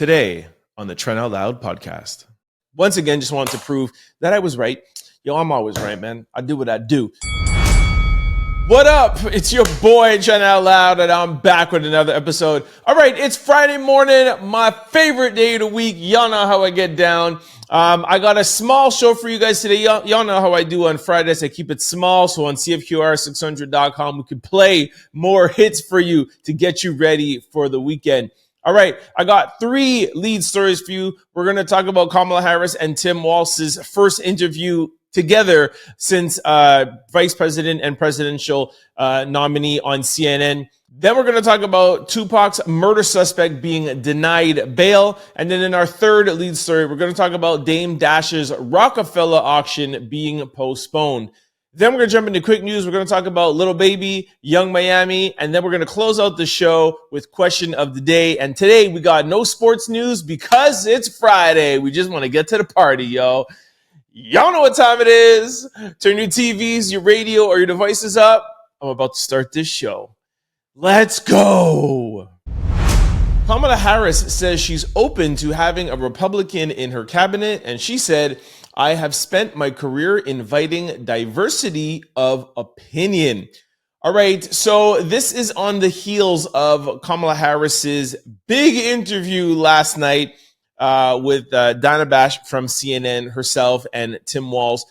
Today on the Trent Out Loud Podcast. Once again, just wanted to prove that I was right. Yo, I'm always right, man. I do what I do. What up? It's your boy, Trent Out Loud, and I'm back with another episode. All right, it's Friday morning, my favorite day of the week. Y'all know how I get down. I got a small show for you guys today. Y'all know how I do on Fridays. I keep it small, so on CFQR600.com, we can play more hits for you to get you ready for the weekend. All right, I got 3 lead stories for you. We're going to talk about Kamala Harris and Tim Walz's first interview together since vice president and presidential nominee on CNN. Then we're going to talk about Tupac's murder suspect being denied bail. And then in our third lead story, we're going to talk about Dame Dash's Roc-A-Fella auction being postponed. Then we're going to jump into quick news. We're going to talk about Lil Baby, Young Miami, and then we're going to close out the show with question of the day. And today we got no sports news because it's Friday. We just want to get to the party, yo. Y'all know what time it is. Turn your TVs, your radio, or your devices up. I'm about to start this show. Let's go. Kamala Harris says she's open to having a Republican in her cabinet, and she said, I have spent my career inviting diversity of opinion. All right, so this is on the heels of Kamala Harris's big interview last night with Dana Bash from CNN herself and Tim Walz.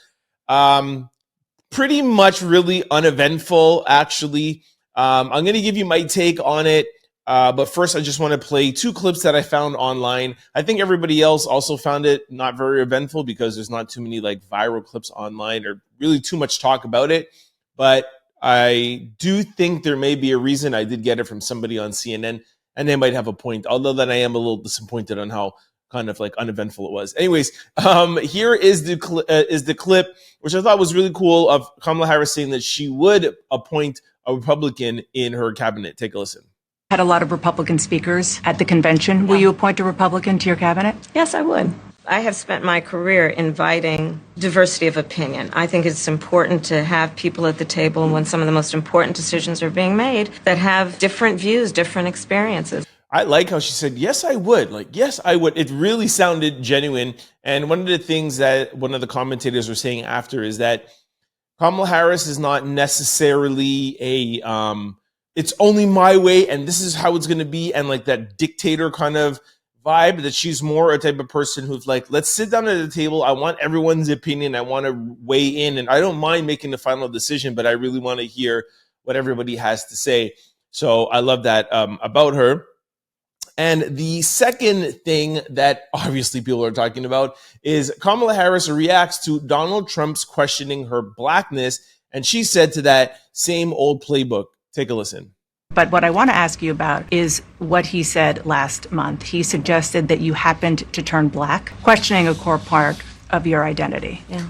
Pretty much really uneventful, actually. I'm going to give you my take on it. But first, I just want to play 2 clips that I found online. I think everybody else also found it not very eventful because there's not too many like viral clips online or really too much talk about it. But I do think there may be a reason. I did get it from somebody on CNN, and they might have a point, although then I am a little disappointed on how kind of like uneventful it was. Anyways, here is the clip, which I thought was really cool, of Kamala Harris saying that she would appoint a Republican in her cabinet. Take a listen. Had a lot of Republican speakers at the convention. Will you appoint a Republican to your cabinet? Yes, I would. I have spent my career inviting diversity of opinion. I think it's important to have people at the table when some of the most important decisions are being made that have different views, different experiences. I like how she said, yes, I would. Like, yes, I would. It really sounded genuine. And one of the things that one of the commentators were saying after is that Kamala Harris is not necessarily it's only my way and this is how it's going to be, and like that dictator kind of vibe, that she's more a type of person who's like, let's sit down at the table. I want everyone's opinion. I want to weigh in, and I don't mind making the final decision, but I really want to hear what everybody has to say. So I love that about her. And the second thing that obviously people are talking about is Kamala Harris reacts to Donald Trump's questioning her blackness. And she said to that, same old playbook. Take a listen. But what I want to ask you about is what he said last month. He suggested that you happened to turn black, questioning a core part of your identity. Yeah.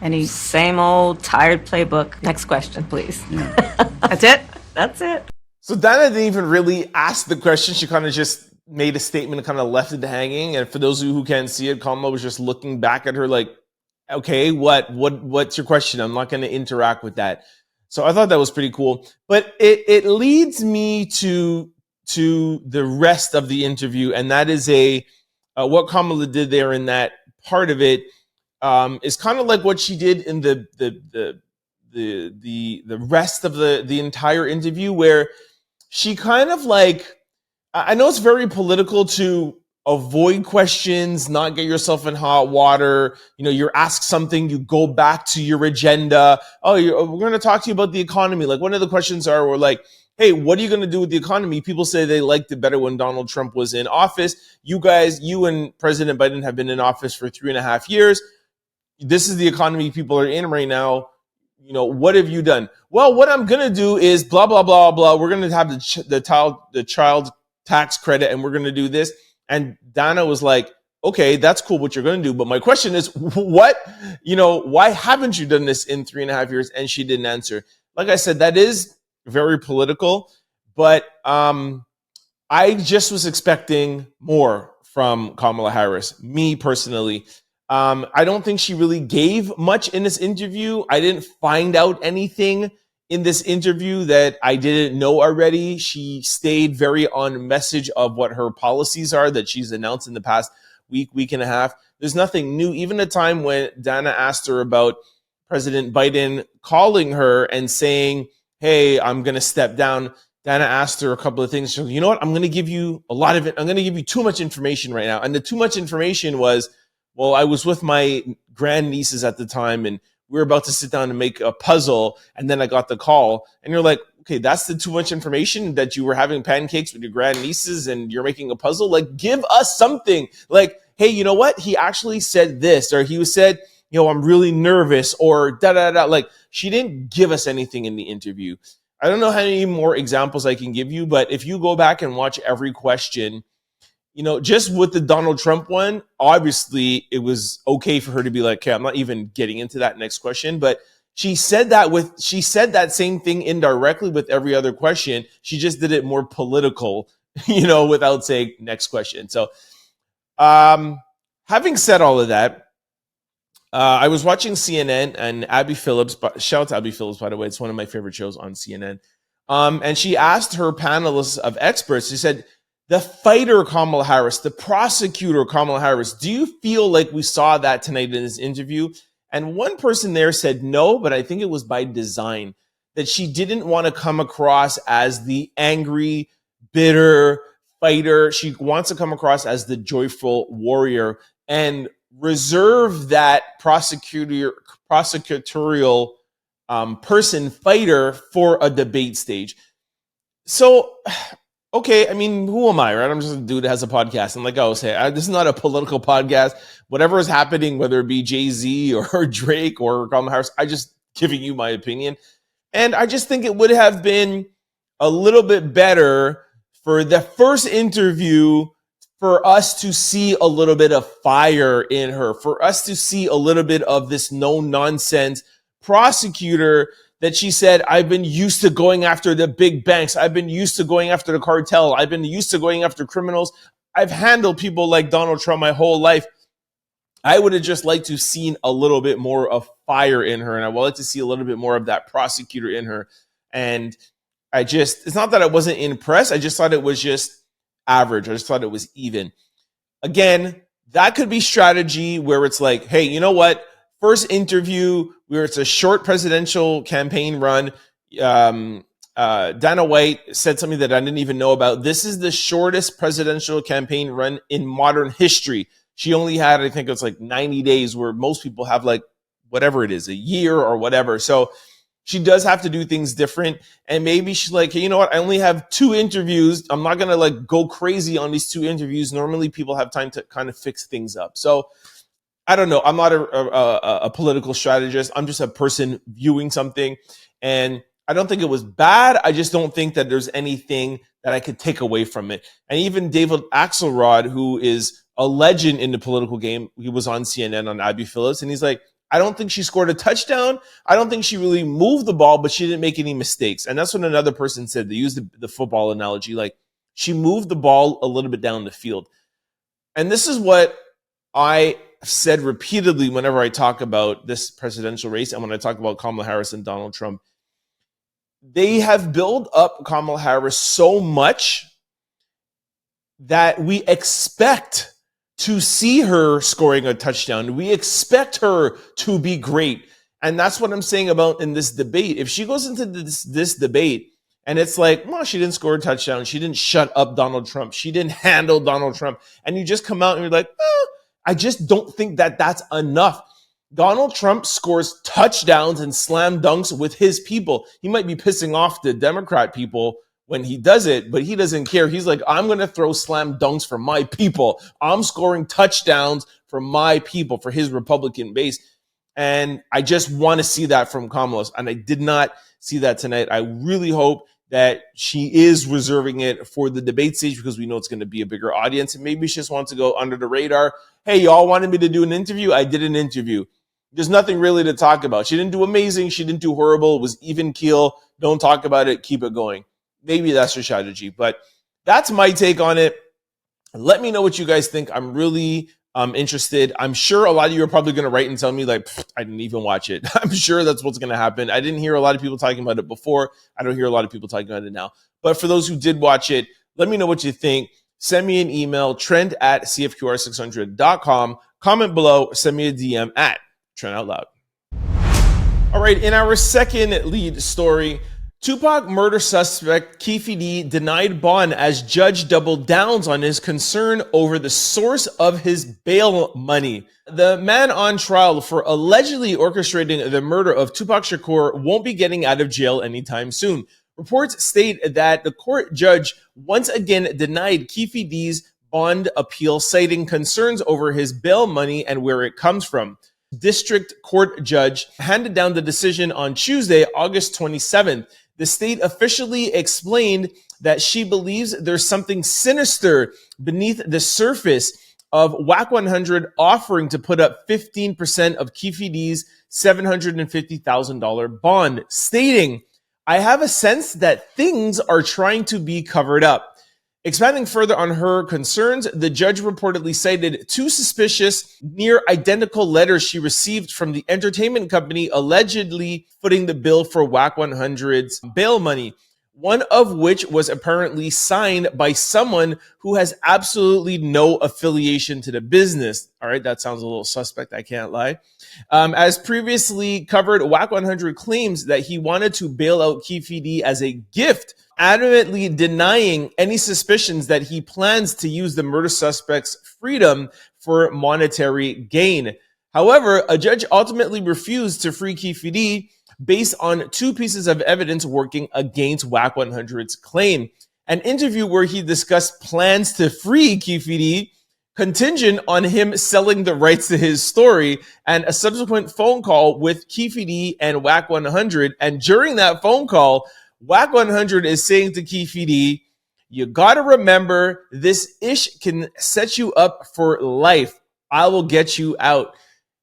And he... Same old tired playbook. Next question, please. That's it? That's it. So Dana didn't even really ask the question. She kind of just made a statement and kind of left it hanging. And for those of you who can't see it, Kamala was just looking back at her like, okay, what's your question? I'm not going to interact with that. So I thought that was pretty cool. But it leads me to the rest of the interview, and that is what Kamala did there in that part of it is kind of like what she did in the rest of the entire interview, where she kind of like, I know it's very political to avoid questions, not get yourself in hot water. You know, you're asked something, you go back to your agenda. Oh, we're going to talk to you about the economy. Like one of the questions we're like, hey, what are you going to do with the economy? People say they liked it better when Donald Trump was in office. You and President Biden have been in office for 3.5 years. This is the economy people are in right now. You know, what have you done? Well, what I'm going to do is blah, blah, blah, blah. We're going to have the child tax credit, and we're going to do this. And Dana was like, okay, that's cool what you're going to do. But my question is, what, why haven't you done this in 3.5 years? And she didn't answer. Like I said, that is very political. But I just was expecting more from Kamala Harris, me personally. I don't think she really gave much in this interview. I didn't find out anything in this interview that I didn't know already. She stayed very on message of what her policies are that she's announced in the past week and a half. There's nothing new. Even the time when Dana asked her about President Biden calling her and saying, hey, I'm going to step down, Dana asked her a couple of things. She goes, you know what? I'm going to give you a lot of it. I'm going to give you too much information right now. And the too much information was, well, I was with my grandnieces at the time and we were about to sit down and make a puzzle. And then I got the call. And you're like, okay, that's the too much information, that you were having pancakes with your grandnieces and you're making a puzzle? Like, give us something. Like, hey, you know what? He actually said this, or he said, you know, I'm really nervous, or da-da-da. Like, she didn't give us anything in the interview. I don't know how many more examples I can give you, but if you go back and watch every question, you know, just with the Donald Trump one, obviously it was okay for her to be like, okay, I'm not even getting into that next question. But she said that same thing indirectly with every other question. She just did it more political, you know, without saying next question. So having said all of that, I was watching CNN and Abby Phillips, shout out to Abby Phillips, by the way, it's one of my favorite shows on CNN. And she asked her panelists of experts, she said, the fighter Kamala Harris, the prosecutor Kamala Harris, do you feel like we saw that tonight in this interview? And one person there said no, but I think it was by design, that she didn't want to come across as the angry, bitter fighter. She wants to come across as the joyful warrior and reserve that prosecutorial person, fighter, for a debate stage. So, okay, I mean, who am I, right? I'm just a dude that has a podcast. I'm like, oh, say, this is not a political podcast. Whatever is happening, whether it be Jay-Z or Drake or Kamala Harris, I just giving you my opinion. And I just think it would have been a little bit better for the first interview for us to see a little bit of fire in her, for us to see a little bit of this no-nonsense prosecutor that she said, I've been used to going after the big banks. I've been used to going after the cartel. I've been used to going after criminals. I've handled people like Donald Trump my whole life. I would have just liked to have seen a little bit more of fire in her, and I would like to see a little bit more of that prosecutor in her. And it's not that I wasn't impressed. I just thought it was just average. I just thought it was even. Again, that could be strategy where it's like, hey, you know what? First interview where it's a short presidential campaign run. Dana White said something that I didn't even know about. This is the shortest presidential campaign run in modern history. She only had, I think it's like 90 days, where most people have like whatever it is, a year or whatever. So she does have to do things different. And maybe she's like, hey, you know what? I only have 2 interviews. I'm not going to like go crazy on these 2 interviews. Normally people have time to kind of fix things up. So I don't know. I'm not a political strategist. I'm just a person viewing something. And I don't think it was bad. I just don't think that there's anything that I could take away from it. And even David Axelrod, who is a legend in the political game, he was on CNN on Abby Phillips, and he's like, I don't think she scored a touchdown. I don't think she really moved the ball, but she didn't make any mistakes. And that's what another person said. They used the football analogy. Like, she moved the ball a little bit down the field. And this is what I said repeatedly whenever I talk about this presidential race and when I talk about Kamala Harris and Donald Trump. They have built up Kamala Harris so much that we expect to see her scoring a touchdown. We expect her to be great. And that's what I'm saying about in this debate. If she goes into this debate and it's like, well, she didn't score a touchdown. She didn't shut up Donald Trump. She didn't handle Donald Trump. And you just come out and you're like, I just don't think that that's enough. Donald Trump scores touchdowns and slam dunks with his people. He might be pissing off the Democrat people when he does it, but he doesn't care. He's like, I'm going to throw slam dunks for my people. I'm scoring touchdowns for my people, for his Republican base. And I just want to see that from Kamala. And I did not see that tonight. I really hope that she is reserving it for the debate stage because we know it's going to be a bigger audience. And maybe she just wants to go under the radar. Hey, y'all wanted me to do an interview? I did an interview. There's nothing really to talk about. She didn't do amazing. She didn't do horrible. It was even keel. Don't talk about it. Keep it going. Maybe that's her strategy. But that's my take on it. Let me know what you guys think. I'm really I'm interested. I'm sure a lot of you are probably going to write and tell me like, I didn't even watch it. I'm sure that's what's going to happen. I didn't hear a lot of people talking about it before. I don't hear a lot of people talking about it now. But for those who did watch it, let me know what you think. Send me an email, trent@cfqr600.com. Comment below, send me a DM at Trent Out Loud. All right, in our second lead story, Tupac murder suspect Keefe D denied bond as judge doubled downs on his concern over the source of his bail money. The man on trial for allegedly orchestrating the murder of Tupac Shakur won't be getting out of jail anytime soon. Reports state that the court judge once again denied Keefe D's bond appeal, citing concerns over his bail money and where it comes from. District Court judge handed down the decision on Tuesday, August 27th. The state officially explained that she believes there's something sinister beneath the surface of WAC 100 offering to put up 15% of Keefe D's $750,000 bond, stating, I have a sense that things are trying to be covered up. Expanding further on her concerns, the judge reportedly cited two suspicious, near identical letters she received from the entertainment company allegedly footing the bill for WAC 100's bail money, one of which was apparently signed by someone who has absolutely no affiliation to the business. All right, that sounds a little suspect, I can't lie. As previously covered, WAC 100 claims that he wanted to bail out Keefe D as a gift, adamantly denying any suspicions that he plans to use the murder suspect's freedom for monetary gain. However, a judge ultimately refused to free Keefe D based on two pieces of evidence working against WAC 100's claim. An interview where he discussed plans to free Keefe D, contingent on him selling the rights to his story, and a subsequent phone call with Keefe D and WAC 100. And during that phone call, WAC 100 is saying to Keefe D, you got to remember, this ish can set you up for life. I will get you out.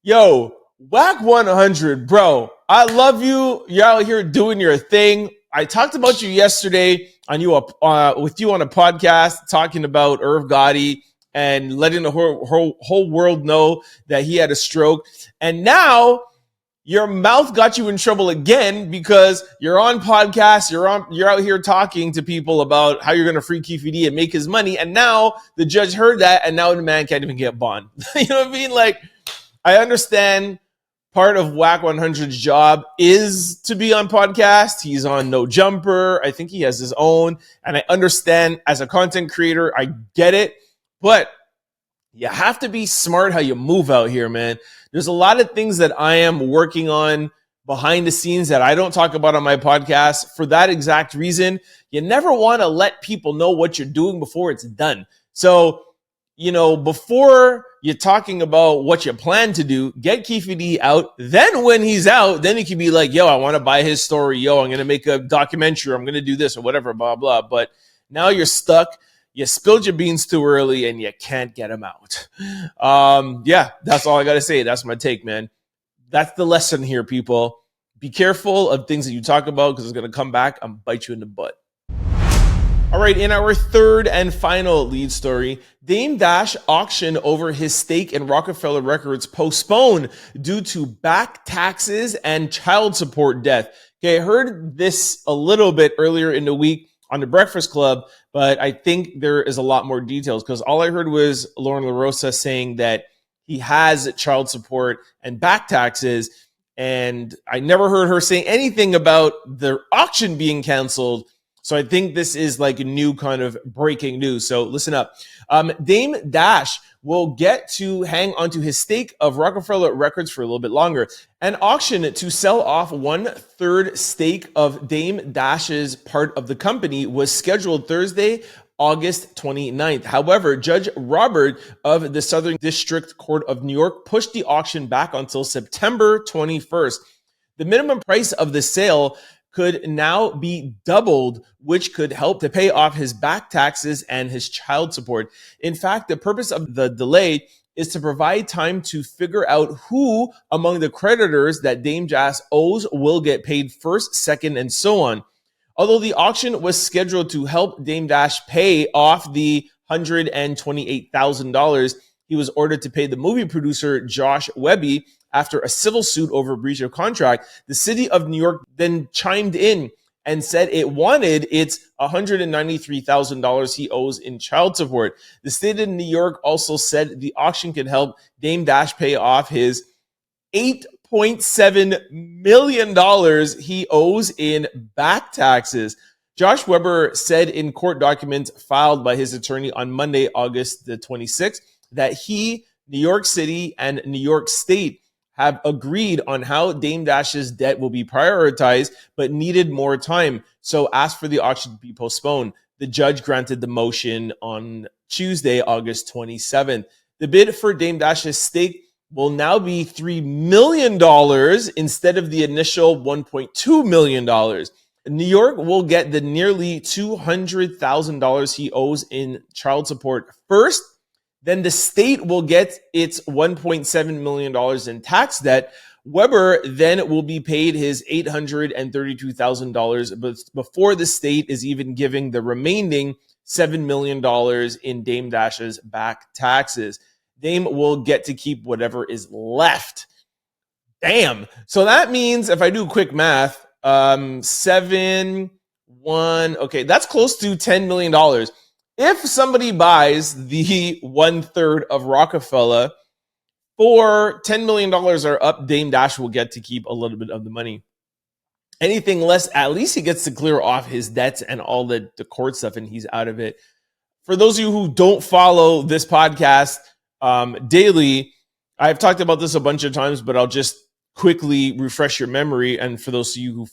Yo, WAC 100, bro, I love you. You're out here doing your thing. I talked about you yesterday with you on a podcast talking about Irv Gotti and letting the whole world know that he had a stroke. And now your mouth got you in trouble again because you're on podcasts, you're out here talking to people about how you're going to free Keefe D and make his money. And now the judge heard that, and now the man can't even get bond. You know what I mean? Like, I understand part of WAC 100's job is to be on podcasts. He's on No Jumper. I think he has his own. And I understand as a content creator, I get it. But you have to be smart how you move out here, man. There's a lot of things that I am working on behind the scenes that I don't talk about on my podcast for that exact reason. You never want to let people know what you're doing before it's done. So, you know, before you're talking about what you plan to do, get Keefe D out. Then when he's out, then you can be like, yo, I want to buy his story. Yo, I'm going to make a documentary. I'm going to do this or whatever, blah, blah. But now you're stuck. You spilled your beans too early and you can't get them out. Yeah, that's all I got to say. That's my take, man. That's the lesson here, people. Be careful of things that you talk about because it's going to come back and bite you in the butt. All right, in our third and final lead story, Dame Dash auction over his stake in Roc-A-Fella Records postponed due to back taxes and child support debt. Okay, I heard this a little bit earlier in the week on the Breakfast Club, but I think there is a lot more details because all I heard was Lauren LaRosa saying that he has child support and back taxes, and I never heard her say anything about the auction being canceled. So I think this is like a new kind of breaking news. So listen up. Dame Dash will get to hang onto his stake of Roc-A-Fella Records for a little bit longer. An auction to sell off 1/3 stake of Dame Dash's part of the company was scheduled Thursday, August 29th. However, Judge Robert of the Southern District Court of New York pushed the auction back until September 21st. The minimum price of the sale could now be doubled, which could help to pay off his back taxes and his child support. In fact, the purpose of the delay is to provide time to figure out who among the creditors that Dame Dash owes will get paid first, second, and so on. Although the auction was scheduled to help Dame Dash pay off the $128,000, he was ordered to pay the movie producer Josh Webby after a civil suit over breach of contract. The city of New York then chimed in and said it wanted its $193,000 he owes in child support. The state of New York also said the auction could help Dame Dash pay off his $8.7 million he owes in back taxes. Josh Weber said in court documents filed by his attorney on Monday, August the 26th, that he, New York City, and New York State have agreed on how Dame Dash's debt will be prioritized, but needed more time, so asked for the auction to be postponed. The judge granted the motion on Tuesday, August 27th. The bid for Dame Dash's stake will now be $3 million instead of the initial $1.2 million. New York will get the nearly $200,000 he owes in child support first. Then the state will get its $1.7 million in tax debt. Weber then will be paid his $832,000 before the state is even giving the remaining $7 million in Dame Dash's back taxes. Dame will get to keep whatever is left. Damn. So that means if I do quick math, 7, 1, okay, that's close to $10 million. If somebody buys the 1/3 of Roc-A-Fella for $10 million or up, Dame Dash will get to keep a little bit of the money. Anything less, at least he gets to clear off his debts and all the court stuff, and he's out of it. For those of you who don't follow this podcast daily, I've talked about this a bunch of times, but I'll just quickly refresh your memory. And for those of you who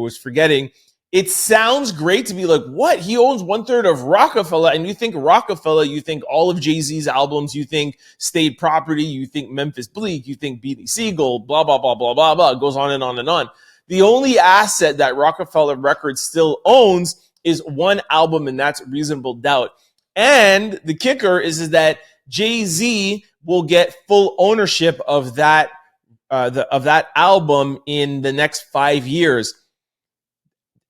was forgetting, it sounds great to be like, what? He owns 1/3 of Roc-A-Fella. And you think Roc-A-Fella, you think all of Jay-Z's albums, you think State Property, you think Memphis Bleak, you think Beanie Siegel, blah, blah, blah, blah, blah, blah. It goes on and on and on. The only asset that Roc-A-Fella Records still owns is one album, and that's Reasonable Doubt. And the kicker is that Jay-Z will get full ownership of that album in the next 5 years.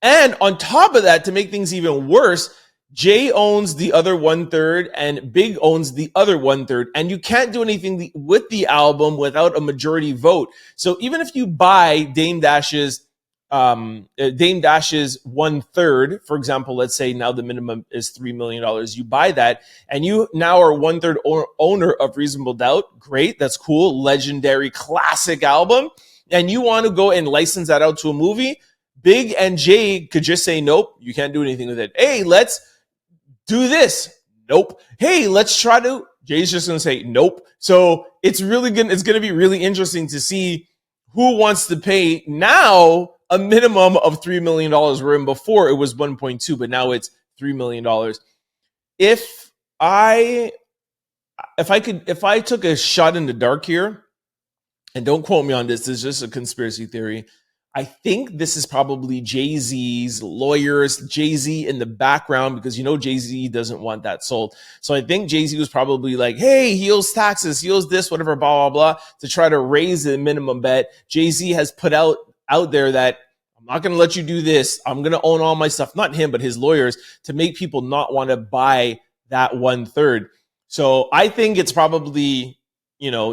And on top of that, to make things even worse, Jay owns the other 1/3 and Big owns the other 1/3. And you can't do anything with the album without a majority vote. So even if you buy Dame Dash's 1/3, for example, let's say now the minimum is $3 million. You buy that and you now are 1/3 owner of Reasonable Doubt. Great. That's cool. Legendary classic album. And you want to go and license that out to a movie. Big and Jay could just say, nope, you can't do anything with it. Hey, let's do this. Nope. Hey, let's try to. Jay's just going to say, nope. So it's going to be really interesting to see who wants to pay now a minimum of $3 million, wherein before it was 1.2, but now it's $3 million. If I took a shot in the dark here, and don't quote me on this is just a conspiracy theory, I think this is probably Jay-Z's lawyers, Jay-Z in the background, because Jay-Z doesn't want that sold. So I think Jay-Z was probably like, hey, he owes taxes, he owes this, whatever, blah, blah, blah, to try to raise the minimum bet. Jay-Z has put out there that I'm not going to let you do this. I'm going to own all my stuff. Not him, but his lawyers, to make people not want to buy that 1/3. So I think it's probably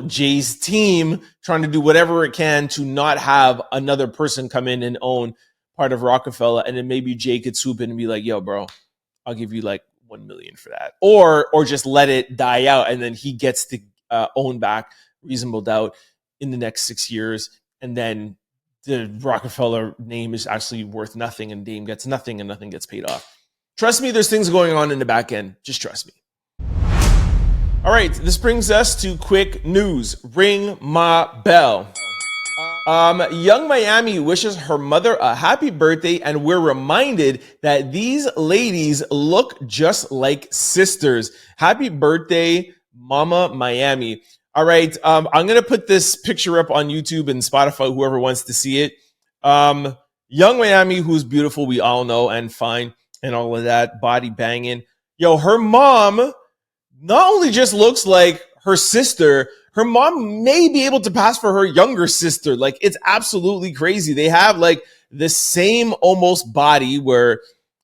Jay's team trying to do whatever it can to not have another person come in and own part of Roc-A-Fella. And then maybe Jay could swoop in and be like, yo, bro, I'll give you like $1 million for that. Or just let it die out. And then he gets to own back Reasonable Doubt in the next 6 years. And then the Roc-A-Fella name is actually worth nothing and Dame gets nothing and nothing gets paid off. Trust me, there's things going on in the back end. Just trust me. All right, this brings us to quick news. Ring my bell. Young Miami wishes her mother a happy birthday, and we're reminded that these ladies look just like sisters. Happy birthday, Mama Miami. All right, I'm going to put this picture up on YouTube and Spotify, whoever wants to see it. Young Miami, who's beautiful, we all know, and fine, and all of that, body banging. Yo, her mom not only just looks like her sister, her mom may be able to pass for her younger sister. Like, it's absolutely crazy. They have like the same almost body, where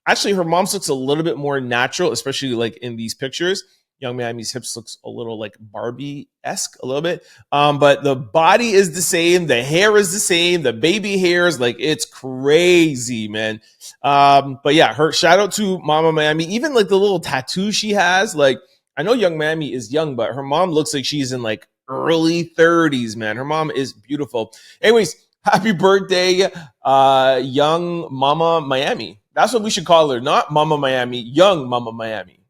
actually her mom's looks a little bit more natural, especially like in these pictures. Young Miami's hips looks a little like Barbie-esque a little bit. But the body is the same. The hair is the same. The baby hairs, like it's crazy, man. But yeah, her shout out to Mama Miami. Even like the little tattoo she has, like I know Young Miami is young, but her mom looks like she's in like early 30s, man. Her mom is beautiful. Anyways, happy birthday, young Mama Miami. That's what we should call her. Not Mama Miami, young Mama Miami.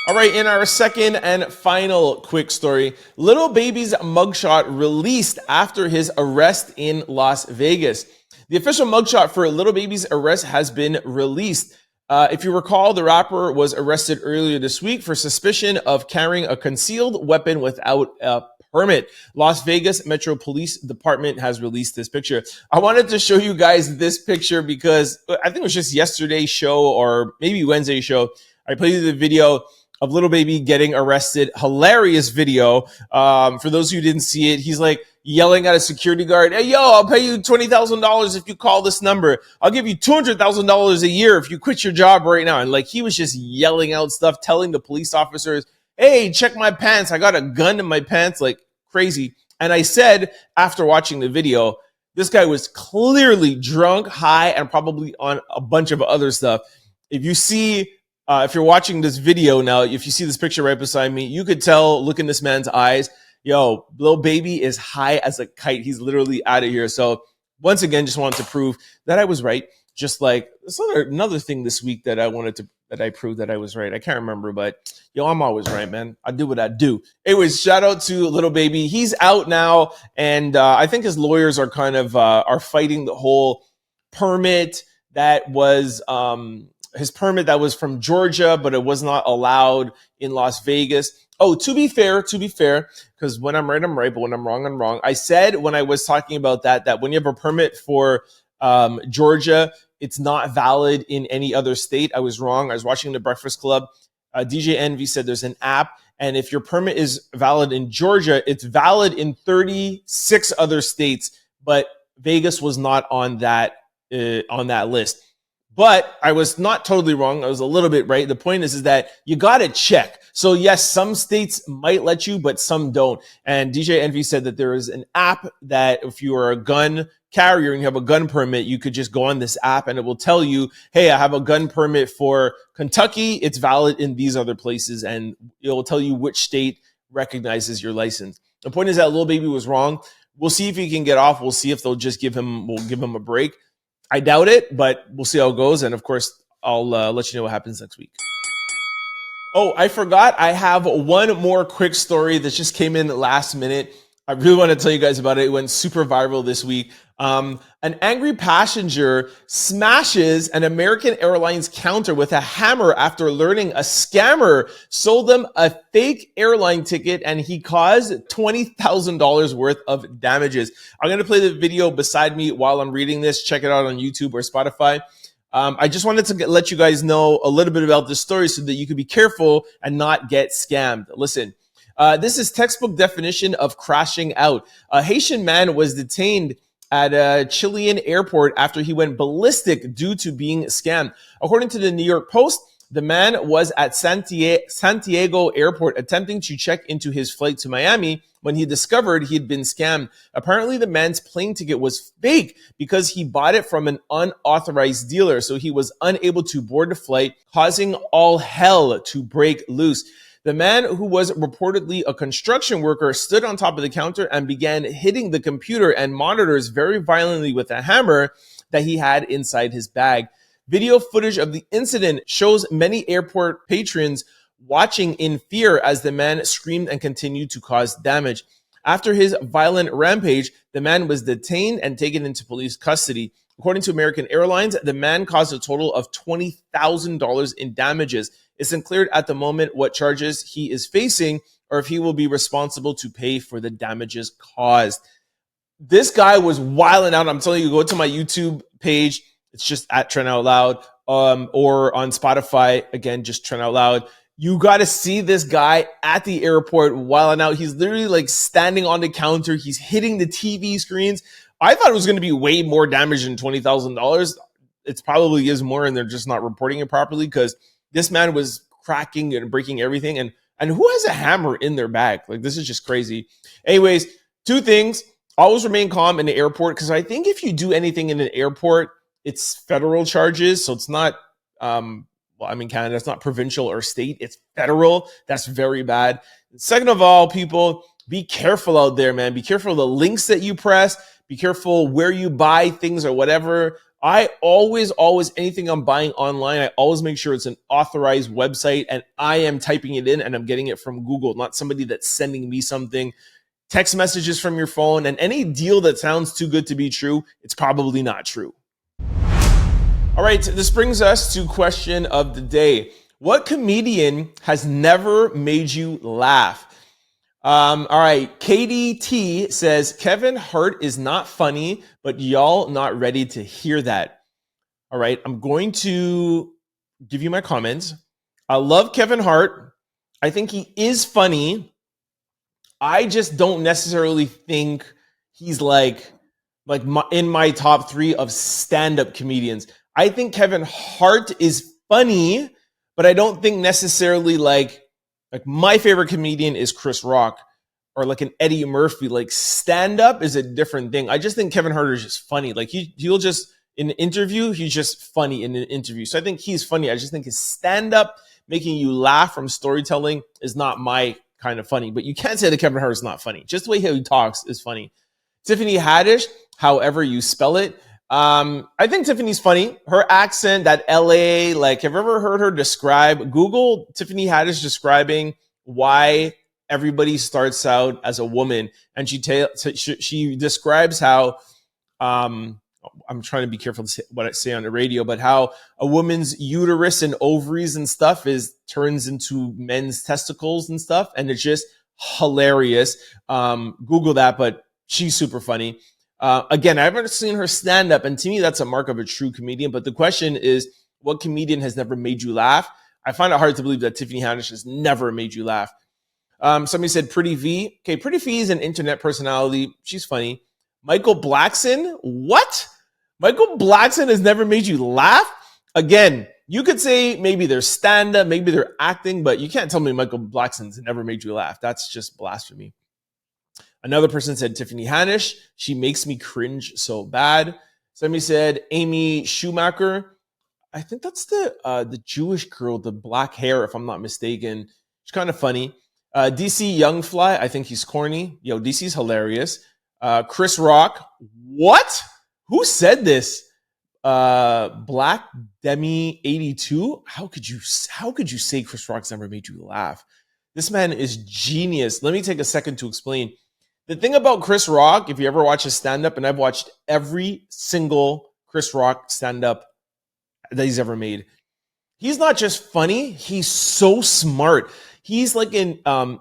All right, in our second and final quick story, Lil Baby's mugshot released after his arrest in Las Vegas. The official mugshot for Lil Baby's arrest has been released. If you recall, the rapper was arrested earlier this week for suspicion of carrying a concealed weapon without a permit. Las Vegas Metro Police Department has released this picture. I wanted to show you guys this picture because I think it was just yesterday's show or maybe Wednesday's show. I played you the video of Lil Baby getting arrested. Hilarious video. For those who didn't see it, he's like yelling at a security guard, "Hey, yo, I'll pay you $20,000 if you call this number. I'll give you $200,000 a year if you quit your job right now." And like he was just yelling out stuff, telling the police officers, "Hey, check my pants. I got a gun in my pants," like crazy. And I said, after watching the video, this guy was clearly drunk, high, and probably on a bunch of other stuff. If you see, if you're watching this video now, if you see this picture right beside me, you could tell, look in this man's eyes, yo, Lil Baby is high as a kite. He's literally out of here. So once again, just wanted to prove that I was right. Just like another thing this week that I proved that I was right. I can't remember, but yo, I'm always right, man. I do what I do. Anyways, shout out to Lil Baby. He's out now, and I think his lawyers are kind of are fighting the whole permit that was his permit that was from Georgia, but it was not allowed in Las Vegas. Oh, to be fair, because when I'm right, I'm right, but when I'm wrong, I'm wrong. I said when I was talking about that when you have a permit for Georgia, it's not valid in any other state. I was wrong. I was watching The Breakfast Club. DJ Envy said there's an app, and if your permit is valid in Georgia, it's valid in 36 other states, but Vegas was not on that list. But I was not totally wrong. I was a little bit right. The point is that you got to check. So yes, some states might let you, but some don't. And DJ Envy said that there is an app that if you are a gun carrier and you have a gun permit, you could just go on this app and it will tell you, hey, I have a gun permit for Kentucky. It's valid in these other places. And it will tell you which state recognizes your license. The point is that Lil Baby was wrong. We'll see if he can get off. We'll see if they'll just give him a break. I doubt it, but we'll see how it goes. And of course, I'll let you know what happens next week. Oh, I forgot. I have one more quick story that just came in last minute. I really want to tell you guys about it. It went super viral this week. An angry passenger smashes an American Airlines counter with a hammer after learning a scammer sold them a fake airline ticket and he caused $20,000 worth of damages. I'm going to play the video beside me while I'm reading this. Check it out on YouTube or Spotify. I just wanted to let you guys know a little bit about this story so that you can be careful and not get scammed. Listen. This is textbook definition of crashing out. A Haitian man was detained at a Chilean airport after he went ballistic due to being scammed. According to the New York Post, the man was at Santiago Airport attempting to check into his flight to Miami when he discovered he had been scammed. Apparently, the man's plane ticket was fake because he bought it from an unauthorized dealer, so he was unable to board the flight, causing all hell to break loose. The man, who was reportedly a construction worker, stood on top of the counter and began hitting the computer and monitors very violently with a hammer that he had inside his bag. Video footage of the incident shows many airport patrons watching in fear as the man screamed and continued to cause damage. After his violent rampage, the man was detained and taken into police custody. According to American Airlines, the man caused a total of $20,000 in damages. It's unclear at the moment what charges he is facing or if he will be responsible to pay for the damages caused. This guy was wilding out. I'm telling you, go to my YouTube page. It's just at Trent Out Loud, or on Spotify. Again, just Trent Out Loud. You got to see this guy at the airport wilding out. He's literally like standing on the counter. He's hitting the TV screens. I thought it was going to be way more damage than $20,000. It probably is more, and they're just not reporting it properly because this man was cracking and breaking everything. And And who has a hammer in their bag? Like, this is just crazy. Anyways, 2 things. Always remain calm in the airport, because I think if you do anything in an airport, it's federal charges. So it's not, Canada, it's not provincial or state. It's federal. That's very bad. Second of all, people, be careful out there, man. Be careful of the links that you press. Be careful where you buy things or whatever. I always, anything I'm buying online, I always make sure it's an authorized website and I am typing it in and I'm getting it from Google, not somebody that's sending me something. Text messages from your phone, and any deal that sounds too good to be true, it's probably not true. All right, this brings us to question of the day. What comedian has never made you laugh? All right, KDT says, Kevin Hart is not funny, but y'all not ready to hear that. All right, I'm going to give you my comments. I love Kevin Hart. I think he is funny. I just don't necessarily think he's in my top 3 of stand-up comedians. I think Kevin Hart is funny, but I don't think necessarily like my favorite comedian is Chris Rock or like an Eddie Murphy. Like, stand-up is a different thing. I just think Kevin Hart is just funny. Like, he'll just, in an interview, he's just funny in an interview. So I think he's funny. I just think his stand-up, making you laugh from storytelling, is not my kind of funny. But you can't say that Kevin Hart is not funny. Just the way he talks is funny. Tiffany Haddish, however you spell it, I think Tiffany's funny. Her accent, that LA, like, have you ever heard her Google Tiffany Haddish describing why everybody starts out as a woman. And she describes how, I'm trying to be careful to say what I say on the radio, but how a woman's uterus and ovaries and stuff turns into men's testicles and stuff. And it's just hilarious. Google that, but she's super funny. Again, I haven't seen her stand up, and to me, that's a mark of a true comedian. But the question is, what comedian has never made you laugh? I find it hard to believe that Tiffany Haddish has never made you laugh. Somebody said Pretty V. Okay, Pretty V is an internet personality. She's funny. Michael Blackson. What? Michael Blackson has never made you laugh? Again, you could say maybe they're stand up, maybe they're acting, but you can't tell me Michael Blackson's never made you laugh. That's just blasphemy. Another person said Tiffany Haddish. She makes me cringe so bad. Somebody said Amy Schumacher. I think that's the Jewish girl, the black hair, if I'm not mistaken. She's kind of funny. DC Youngfly. I think he's corny. Yo, DC's hilarious. Chris Rock. What? Who said this? Black Demi 82. How could you say Chris Rock's never made you laugh? This man is genius. Let me take a second to explain. The thing about Chris Rock, if you ever watch his stand-up, and I've watched every single Chris Rock stand-up that he's ever made, he's not just funny, he's so smart. He's like an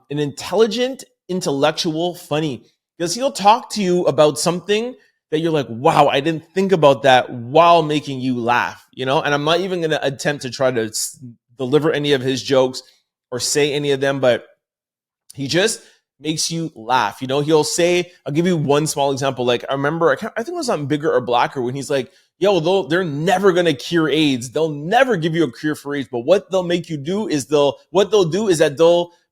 intelligent, intellectual funny, because he'll talk to you about something that you're like, wow, I didn't think about that, while making you laugh, you know? And I'm not even going to attempt to try to deliver any of his jokes or say any of them, but he just makes you laugh. You know, he'll say, I'll give you one small example. Like, I remember, I think it was on Bigger or Blacker, when he's like, yo, they're never going to cure AIDS. They'll never give you a cure for AIDS. But what they'll make you do is they'll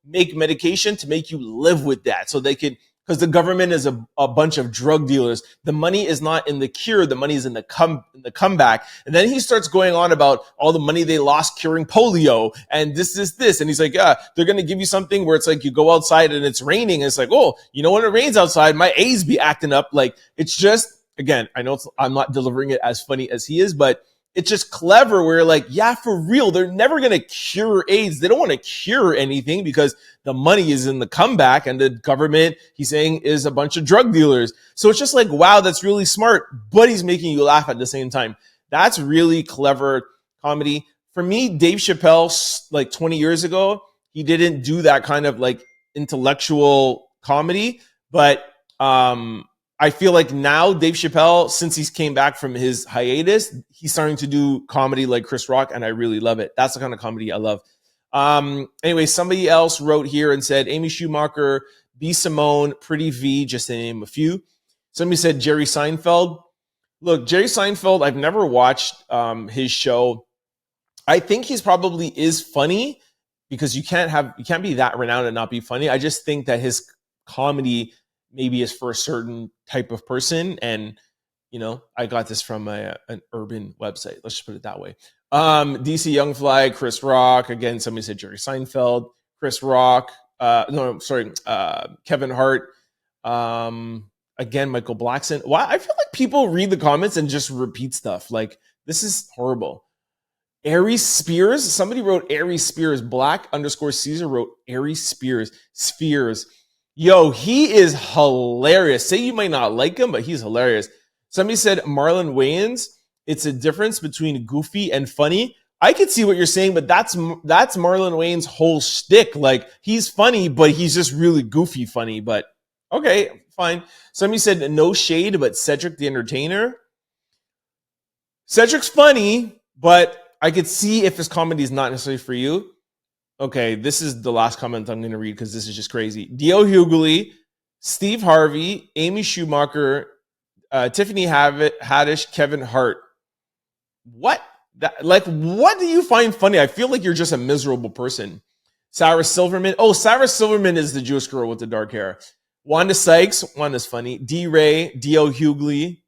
make medication to make you live with that. So they can, because the government is a bunch of drug dealers. The money is not in the cure. The money is in the comeback. And then he starts going on about all the money they lost curing polio and this. And he's like, yeah, they're going to give you something where it's like you go outside and it's raining. And it's like, oh, you know, when it rains outside, my A's be acting up. Like, it's just, again, I know I'm not delivering it as funny as he is, but it's just clever where, like, yeah, for real, they're never going to cure AIDS. They don't want to cure anything because the money is in the comeback, and the government, he's saying, is a bunch of drug dealers. So it's just like, wow, that's really smart, but he's making you laugh at the same time. That's really clever comedy. For me, Dave Chappelle, like 20 years ago, he didn't do that kind of like intellectual comedy, but I feel like now Dave Chappelle, since he's came back from his hiatus, he's starting to do comedy like Chris Rock, and I really love it. That's the kind of comedy I love. Anyway, somebody else wrote here and said Amy Schumacher, B. Simone, Pretty V, just to name a few. Somebody said Jerry Seinfeld. Look, Jerry Seinfeld, I've never watched his show. I think he's probably is funny, because you can't be that renowned and not be funny. I just think that his comedy maybe is for a certain type of person. And, I got this from an urban website. Let's just put it that way. DC Young Fly, Chris Rock. Again, somebody said Jerry Seinfeld, Chris Rock. Kevin Hart. Again, Michael Blackson. Why? I feel like people read the comments and just repeat stuff. Like, this is horrible. Aries Spears. Somebody wrote Aries Spears. Black_Caesar wrote Aries Spears. Spheres. Yo, he is hilarious. Say you might not like him, but he's hilarious. Somebody said Marlon Wayans. It's a difference between goofy and funny. I could see what you're saying, but that's Marlon Wayans' whole shtick. Like, he's funny, but he's just really goofy funny. But okay, fine. Somebody said no shade, but Cedric the Entertainer. Cedric's funny, but I could see if his comedy is not necessarily for you. Okay, this is the last comment I'm going to read because this is just crazy. Dio Hughley, Steve Harvey, Amy Schumacher, Tiffany Haddish, Kevin Hart. What? What do you find funny? I feel like you're just a miserable person. Sarah Silverman. Oh, Sarah Silverman is the Jewish girl with the dark hair. Wanda Sykes. Wanda's funny. D-Ray, Dio Hughley,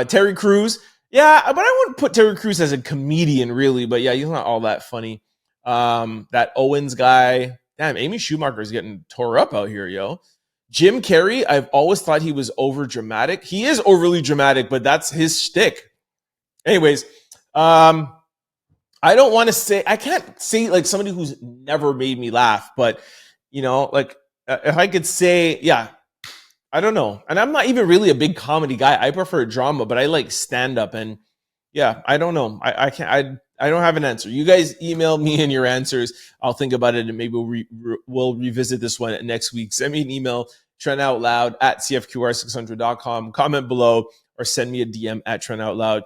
Terry Crews. Yeah, but I wouldn't put Terry Crews as a comedian, really. But yeah, he's not all that funny. That Owens guy. Damn, Amy Schumacher is getting tore up out here, yo. Jim Carrey, I've always thought he was over dramatic. He is overly dramatic, but that's his shtick. Anyways, I don't want to say, I can't say like somebody who's never made me laugh, but if I could say, yeah, I don't know. And I'm not even really a big comedy guy. I prefer drama, but I like stand up. And yeah, I don't know. I don't have an answer. You guys email me and your answers. I'll think about it and maybe we'll revisit this one next week. Send me an email, trentoutloud@cfqr600.com. Comment below or send me a DM at Trent Out Loud.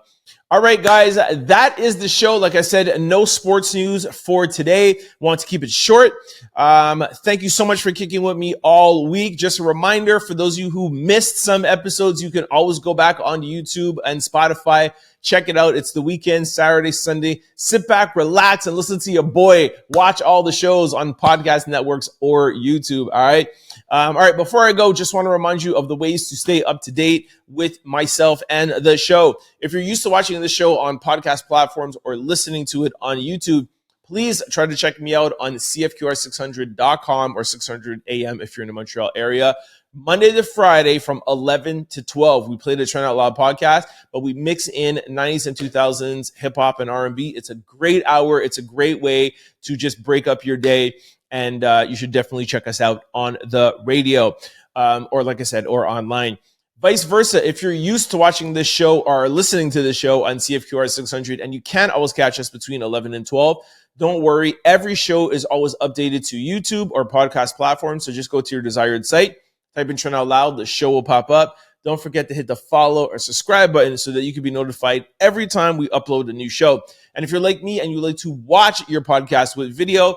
All right, guys, that is the show. Like I said, no sports news for today. Want to keep it short. Thank you so much for kicking with me all week. Just a reminder for those of you who missed some episodes, you can always go back onto YouTube and Spotify. Check it out. It's the weekend, Saturday, Sunday. Sit back, relax, and listen to your boy. Watch all the shows on podcast networks or YouTube. All right. All right. Before I go, just want to remind you of the ways to stay up to date with myself and the show. If you're used to watching the show on podcast platforms or listening to it on YouTube, please try to check me out on cfqr600.com or 600 AM if you're in the Montreal area. Monday to Friday from 11 to 12, we play the Trent Out Loud podcast, but we mix in 90s and 2000s hip-hop and R&B. It's a great hour. It's a great way to just break up your day, and you should definitely check us out on the radio or, like I said, or online. Vice versa, if you're used to watching this show or listening to this show on CFQR 600 and you can't always catch us between 11 and 12, don't worry. Every show is always updated to YouTube or podcast platforms, so just go to your desired site. Type in Trent Out Loud, the show will pop up. Don't forget to hit the follow or subscribe button so that you can be notified every time we upload a new show. And if you're like me and you like to watch your podcast with video,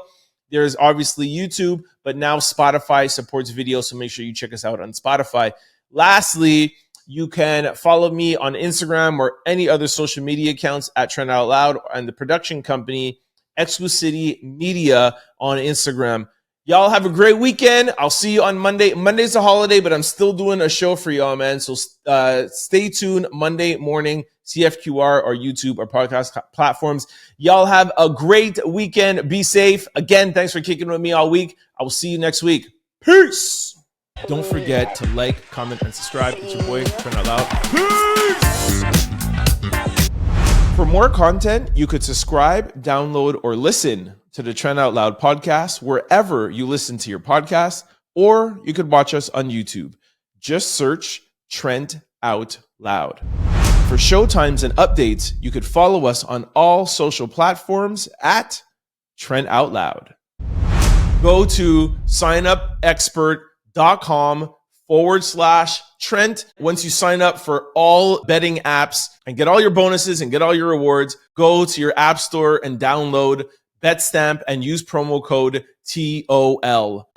there's obviously YouTube, but now Spotify supports video, so make sure you check us out on Spotify. Lastly, you can follow me on Instagram or any other social media accounts at Trent Out Loud and the production company Exclucity Media on Instagram. Y'all have a great weekend. I'll see you on Monday. Monday's a holiday, but I'm still doing a show for y'all, man. So stay tuned Monday morning, CFQR or YouTube or podcast platforms. Y'all have a great weekend. Be safe. Again, thanks for kicking with me all week. I will see you next week. Peace. Don't forget to like, comment, and subscribe. It's your boy, Trent Out Loud. Peace. For more content, you could subscribe, download, or listen to the Trent Out Loud podcast wherever you listen to your podcast, or you could watch us on YouTube. Just search Trent Out Loud. For showtimes and updates, you could follow us on all social platforms at Trent Out Loud. Go to signupexpert.com/Trent. Once you sign up for all betting apps and get all your bonuses and get all your rewards, go to your app store and download BetStamp and use promo code TOL.